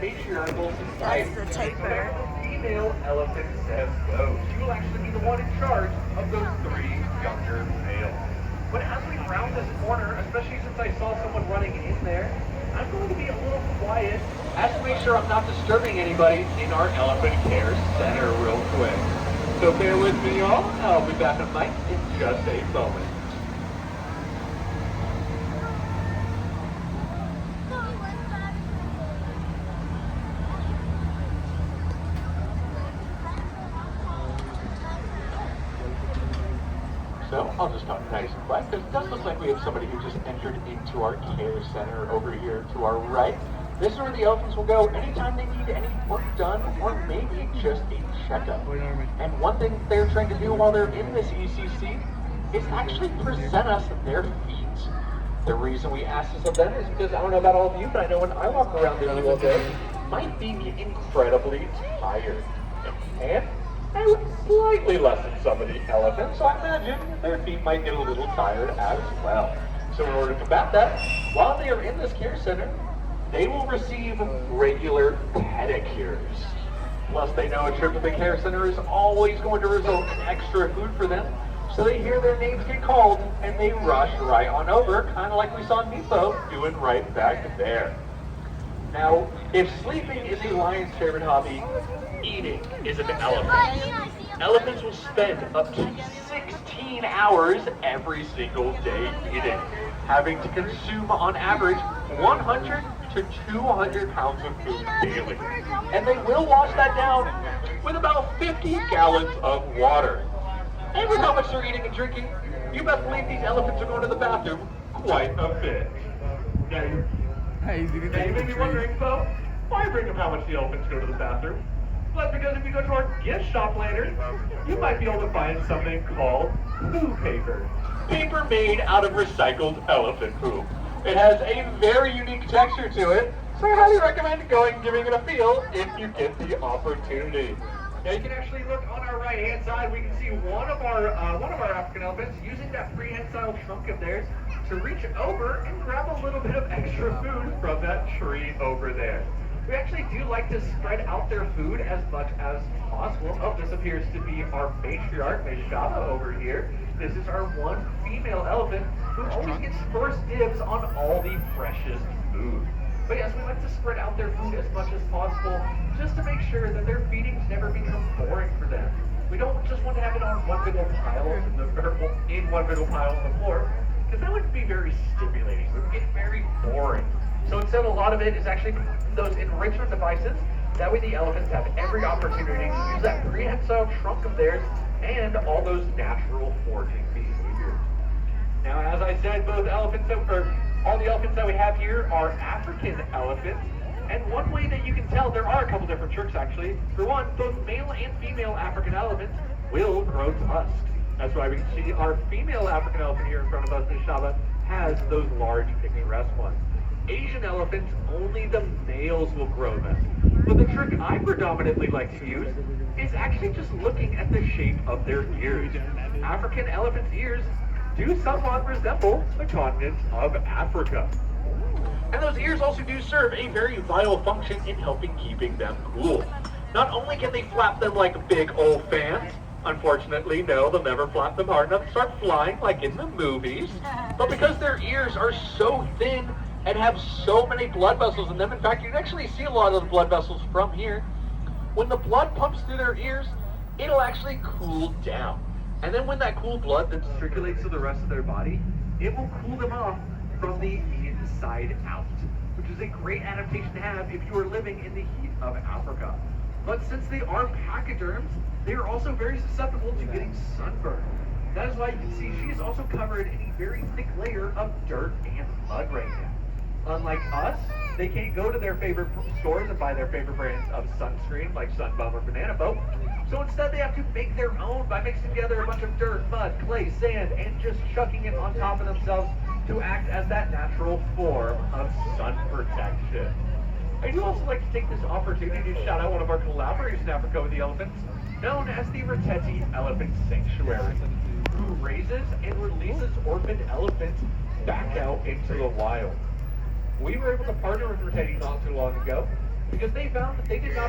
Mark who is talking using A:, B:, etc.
A: matriarchal
B: That's
A: society.
B: the
A: And
B: taper.
A: wherever the female elephant says go, she will actually be the one in charge of those three younger males. But as we round this corner, especially since I saw someone running in there, I'm going to be a little quiet as to make sure I'm not disturbing anybody in our elephant care center real quick. So bear with me, y'all. I'll be back on mic in just a moment. So I'll just talk nice and quiet because it does look like we have somebody who just entered into our care center over here to our right. This is where the elephants will go anytime they need any work done or maybe just a checkup. And one thing they're trying to do while they're in this ECC is actually present us their feet. The reason we ask this of them is because I don't know about all of you, but I know when I walk around this all day, my feet get incredibly tired. And I would slightly less than some of the elephants, so I imagine their feet might get a little tired as well. So in order to combat that, while they are in this care center, they will receive regular pedicures. Plus they know a trip to the care center is always going to result in extra food for them, so they hear their names get called and they rush right on over, kind of like we saw Nepo doing right back there. Now, if sleeping is a lion's favorite hobby, eating is an elephant. Elephants will spend up to 16 hours every single day eating, having to consume on average 100 to 200 pounds of food daily. And they will wash that down with about 50 gallons of water. And with how much they're eating and drinking, you best believe these elephants are going to the bathroom quite a bit. Now, you may be wondering, Bo, why bring up how much the elephants go to the bathroom? Well, that's because if you go to our gift shop later, you might be able to find something called poo paper. Paper made out of recycled elephant poop. It has a very unique texture to it, so I highly recommend going and giving it a feel if you get the opportunity. Now you can actually look on our right-hand side. We can see one of our African elephants using that prehensile trunk of theirs to reach over and grab a little bit of extra food from that tree over there. We actually do like to spread out their food as much as possible. Oh, this appears to be our matriarch, Meshaba, over here. This is our one female elephant who always gets first dibs on all the freshest food. But yes, we like to spread out their food as much as possible just to make sure that their feedings never become boring for them. We don't just want to have it on one big old pile in one big old pile on the floor, because that would be very stimulating. It would get very boring. So instead, a lot of it is actually those enrichment devices. That way the elephants have every opportunity to use that prehensile trunk of theirs and all those natural foraging behaviors. Now, as I said, all the elephants that we have here are African elephants. And one way that you can tell, there are a couple different tricks actually. For one, both male and female African elephants will grow tusks. That's why we can see our female African elephant here in front of us, Nishaba, has those large pygmy-rest ones. Asian elephants, only the males will grow them. But the trick I predominantly like to use is actually just looking at the shape of their ears. African elephants' ears do somewhat resemble the continent of Africa. And those ears also do serve a very vital function in helping keeping them cool. Not only can they flap them like big old fans, unfortunately, no, they'll never flap them hard enough to start flying like in the movies, but because their ears are so thin and have so many blood vessels in them, in fact, you can actually see a lot of the blood vessels from here. When the blood pumps through their ears, it'll actually cool down. And then when that cool blood then circulates to the rest of their body, it will cool them off from the inside out, which is a great adaptation to have if you are living in the heat of Africa. But since they are pachyderms, they are also very susceptible to getting sunburned. That is why you can see she is also covered in a very thick layer of dirt and mud right now. Unlike us, they can't go to their favorite stores and buy their favorite brands of sunscreen like Sunbum or Banana Boat. So instead they have to make their own by mixing together a bunch of dirt, mud, clay, sand, and just chucking it on top of themselves to act as that natural form of sun protection. I do also like to take this opportunity to shout out one of our collaborators in Africa with the elephants, known as the Reteti Elephant Sanctuary, who raises and releases orphaned elephants back out into the wild. We were able to partner with Reteti not too long ago, because they found that they did not